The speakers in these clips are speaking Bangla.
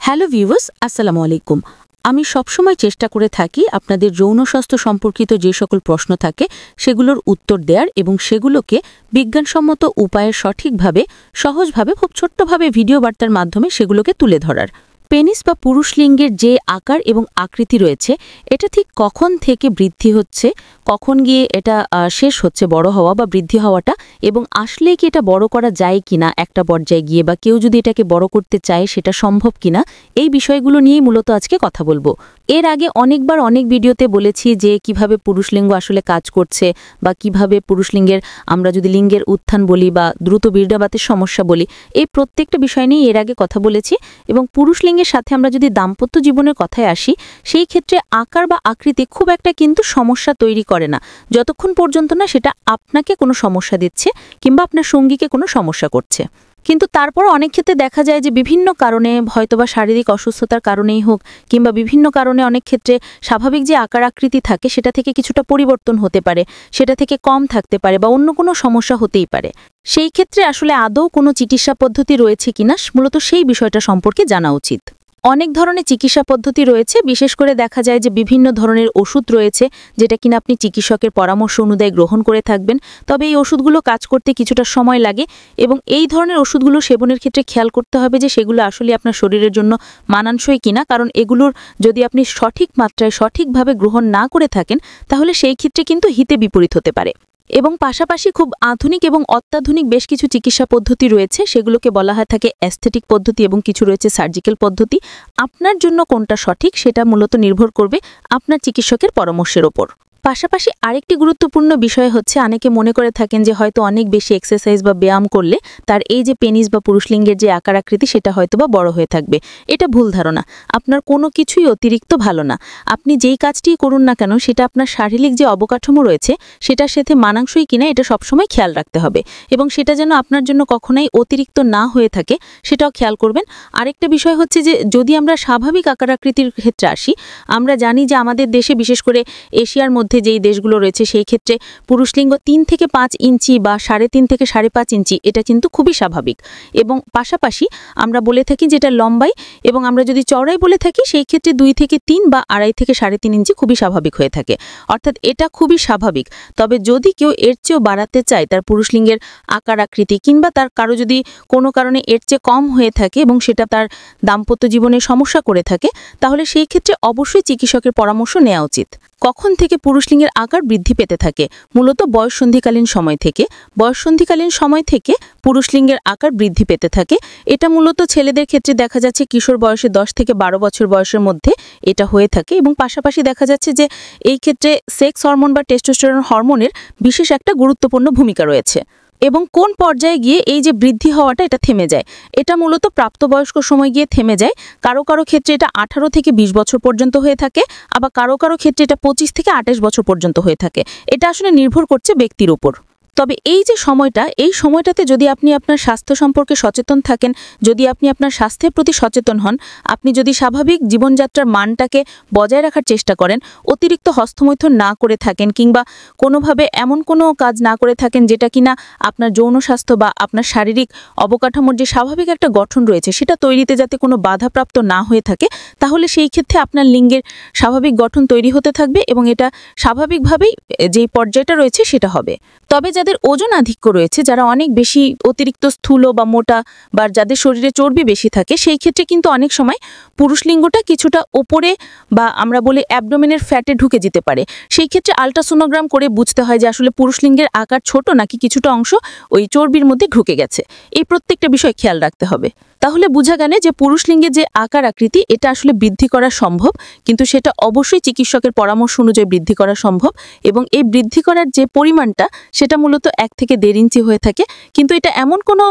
হ্যালো ভিউয়ার্স, আসসালামু আলাইকুম। আমি সবসময় চেষ্টা করে থাকি আপনাদের যৌন স্বাস্থ্য সম্পর্কিত যে সকল প্রশ্ন থাকে সেগুলোর উত্তর দেওয়ার এবং সেগুলোকে বিজ্ঞানসম্মত উপায়ে সঠিকভাবে সহজভাবে খুব ছোট্টভাবে ভিডিও বার্তার মাধ্যমে সেগুলোকে তুলে ধরার। পেনিস বা পুরুষ লিঙ্গের যে আকার এবং আকৃতি রয়েছে এটা ঠিক কখন থেকে বৃদ্ধি হচ্ছে, কখন গিয়ে এটা শেষ হচ্ছে বড় হওয়া বা বৃদ্ধি হওয়াটা, এবং আসলে কি এটা বড় করা যায় কিনা একটা পর্যায়ে গিয়ে, বা কেউ যদি এটাকে বড় করতে চায় সেটা সম্ভব কিনা, এই বিষয়গুলো নিয়েই মূলত আজকে কথা বলবো। এর আগে অনেকবার অনেক ভিডিওতে বলেছি যে কিভাবে পুরুষলিঙ্গ আসলে কাজ করছে, বা কিভাবে পুরুষলিঙ্গের আমরা যদি লিঙ্গের উত্থান বলি বা দ্রুত বীর্যাপাতের সমস্যা বলি, এই প্রত্যেকটা বিষয় নিয়ে এর আগে কথা বলেছি। এবং পুরুষলিঙ্গের সাথে আমরা যদি দাম্পত্য জীবনের কথায় আসি, সেই ক্ষেত্রে আকার বা আকৃতি খুব একটা কিন্তু সমস্যা তৈরি করে না, যতক্ষণ পর্যন্ত না সেটা আপনাকে কোনো সমস্যা দিচ্ছে কিংবা আপনার সঙ্গীকে কোনো সমস্যা করছে। কিন্তু তারপর অনেক ক্ষেত্রে দেখা যায় যে বিভিন্ন কারণে, হয়তোবা শারীরিক অসুস্থতার কারণেই হোক কিংবা বিভিন্ন কারণে, অনেক ক্ষেত্রে স্বাভাবিক যে আকার আকৃতি থাকে সেটা থেকে কিছুটা পরিবর্তন হতে পারে, সেটা থেকে কম থাকতে পারে, বা অন্য কোনো সমস্যা হতেই পারে। সেই ক্ষেত্রে আসলে আদৌ কোনো চিকিৎসা পদ্ধতি রয়েছে কিনা, মূলত সেই বিষয়টা সম্পর্কে জানা উচিত। অনেক ধরনের চিকিৎসা পদ্ধতি রয়েছে, বিশেষ করে দেখা যায় যে বিভিন্ন ধরনের ওষুধ রয়েছে যেটা কিনা আপনি চিকিৎসকের পরামর্শ অনুযায়ী গ্রহণ করে থাকবেন। তবে এই ওষুধগুলো কাজ করতে কিছুটা সময় লাগে, এবং এই ধরনের ওষুধগুলো সেবনের ক্ষেত্রে খেয়াল করতে হবে যে সেগুলো আসলে আপনার শরীরের জন্য মানানসই কিনা, কারণ এগুলোর যদি আপনি সঠিক মাত্রায় সঠিকভাবে গ্রহণ না করে থাকেন তাহলে সেই ক্ষেত্রে কিন্তু হিতে বিপরীত হতে পারে। এবং পাশাপাশি খুব আধুনিক এবং অত্যাধুনিক বেশ কিছু চিকিৎসা পদ্ধতি রয়েছে, সেগুলোকে বলা হয় থাকে অ্যাস্থেটিক পদ্ধতি, এবং কিছু রয়েছে সার্জিক্যাল পদ্ধতি। আপনার জন্য কোনটা সঠিক সেটা মূলত নির্ভর করবে আপনার চিকিৎসকের পরামর্শের ওপর। পাশাপাশি আরেকটি গুরুত্বপূর্ণ বিষয় হচ্ছে, অনেকে মনে করে থাকেন যে হয়তো অনেক বেশি এক্সারসাইজ বা ব্যায়াম করলে তার এই যে পেনিস বা পুরুষলিঙ্গের যে আকার আকৃতি সেটা হয়তো বা বড় হয়ে থাকবে। এটা ভুল ধারণা। আপনার কোনো কিছুই অতিরিক্ত ভালো না। আপনি যেই কাজটিই করুন না কেন সেটা আপনার শারীরিক যে অবকাঠামো রয়েছে সেটার সাথে মানানসই কিনা এটা সবসময় খেয়াল রাখতে হবে, এবং সেটা যেন আপনার জন্য কখনোই অতিরিক্ত না হয়ে থাকে সেটাও খেয়াল করবেন। আরেকটা বিষয় হচ্ছে যে যদি আমরা স্বাভাবিক আকার আকৃতির ক্ষেত্রে আসি, আমরা জানি যে আমাদের দেশে, বিশেষ করে এশিয়ার মধ্যে যেই দেশগুলো রয়েছে, সেই ক্ষেত্রে পুরুষলিঙ্গ 3 থেকে 5 ইঞ্চি বা 3.5 থেকে 5.5 ইঞ্চি, এটা কিন্তু খুবই স্বাভাবিক। এবং পাশাপাশি আমরা বলে থাকি যেটা লম্বাই, এবং আমরা যদি চওড়াই বলে থাকি সেই ক্ষেত্রে 2 থেকে 3 বা 2.5 থেকে 3.5 ইঞ্চি খুবই স্বাভাবিক হয়ে থাকে, অর্থাৎ এটা খুবই স্বাভাবিক। তবে যদি কেউ এর চেয়েও বাড়াতে চায় তার পুরুষলিঙ্গের আকার আকৃতি, কিংবা তার কারো যদি কোনো কারণে এর চেয়ে কম হয়ে থাকে এবং সেটা তার দাম্পত্য জীবনে সমস্যা করে থাকে, তাহলে সেই ক্ষেত্রে অবশ্যই চিকিৎসকের পরামর্শ নেওয়া উচিত। কখন থেকে পুরুষলিঙ্গের আকার বৃদ্ধি পেতে থাকে? মূলত বয়ঃসন্ধিকালীন সময় থেকে। বয়ঃসন্ধিকালীন সময় থেকে পুরুষলিঙ্গের আকার বৃদ্ধি পেতে থাকে। এটা মূলত ছেলেদের ক্ষেত্রে দেখা যাচ্ছে কিশোর বয়সে 10 থেকে 12 বছর বয়সের মধ্যে এটা হয়ে থাকে, এবং পাশাপাশি দেখা যাচ্ছে যে এই ক্ষেত্রে সেক্স হরমোন বা টেস্টোস্টেরন হরমোনের বিশেষ একটা গুরুত্বপূর্ণ ভূমিকা রয়েছে। এবং কোন পর্যায়ে গিয়ে এই যে বৃদ্ধি হওয়াটা এটা থেমে যায়, এটা মূলত প্রাপ্তবয়স্ক সময় গিয়ে থেমে যায়। কারো কারো ক্ষেত্রে এটা 18 থেকে 20 বছর পর্যন্ত হয়ে থাকে, আবার কারো কারো ক্ষেত্রে এটা 25 থেকে 28 বছর পর্যন্ত হয়ে থাকে। এটা আসলে নির্ভর করছে ব্যক্তির উপর। তবে এই যে সময়টা, এই সময়টাতে যদি আপনি আপনার স্বাস্থ্য সম্পর্কে সচেতন থাকেন, যদি আপনি আপনার স্বাস্থ্যের প্রতি সচেতন হন, আপনি যদি স্বাভাবিক জীবনযাত্রার মানটাকে বজায় রাখার চেষ্টা করেন, অতিরিক্ত হস্তমৈথুন না করে থাকেন, কিংবা কোনোভাবে এমন কোনো কাজ না করে থাকেন যেটা কিনা আপনার যৌন স্বাস্থ্য বা আপনার শারীরিক অবকাঠামোর যে স্বাভাবিক একটা গঠন রয়েছে সেটা তৈরিতে যাতে কোনো বাধাপ্রাপ্ত না হয়ে থাকে, তাহলে সেই ক্ষেত্রে আপনার লিঙ্গের স্বাভাবিক গঠন তৈরি হতে থাকবে, এবং এটা স্বাভাবিকভাবেই যেই পর্যায়টা রয়েছে সেটা হবে। তবে যাদের ওজন আধিক্য রয়েছে, যারা অনেক বেশি অতিরিক্ত স্থূল বা মোটা, বা যাদের শরীরে চর্বি বেশি থাকে, সেই ক্ষেত্রে কিন্তু অনেক সময় পুরুষলিঙ্গটা কিছুটা ওপরে, বা আমরা বলি অ্যাবডোমেনের ফ্যাটে ঢুকে যেতে পারে। সেই ক্ষেত্রে আল্ট্রাসোনোগ্রাম করে বুঝতে হয় যে আসলে পুরুষলিঙ্গের আকার ছোট নাকি কিছুটা অংশ ওই চর্বির মধ্যে ঢুকে গেছে। এই প্রত্যেকটা বিষয় খেয়াল রাখতে হবে। তাহলে বোঝা গেল যে পুরুষলিঙ্গের যে আকার আকৃতি এটা আসলে বৃদ্ধি করা সম্ভব, কিন্তু সেটা অবশ্যই চিকিৎসকের পরামর্শ অনুযায়ী বৃদ্ধি করা সম্ভব, এবং এই বৃদ্ধি করার যে পরিমাণটা সেটা মূলত 1 থেকে 1.5 ইঞ্চি হয়ে থাকে। কিন্তু এটা এমন কোনো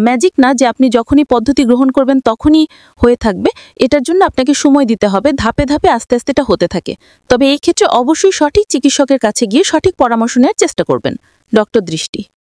ম্যাজিক না যে আপনি যখনই পদ্ধতি গ্রহণ করবেন তখনই হয়ে থাকবে। এটার জন্য আপনাকে সময় দিতে হবে, ধাপে ধাপে আস্তে আস্তে এটা হতে থাকে। তবে এই ক্ষেত্রে অবশ্যই সঠিক চিকিৎসকের কাছে গিয়ে সঠিক পরামর্শ নেওয়ার চেষ্টা করবেন। ডক্টর দৃষ্টি।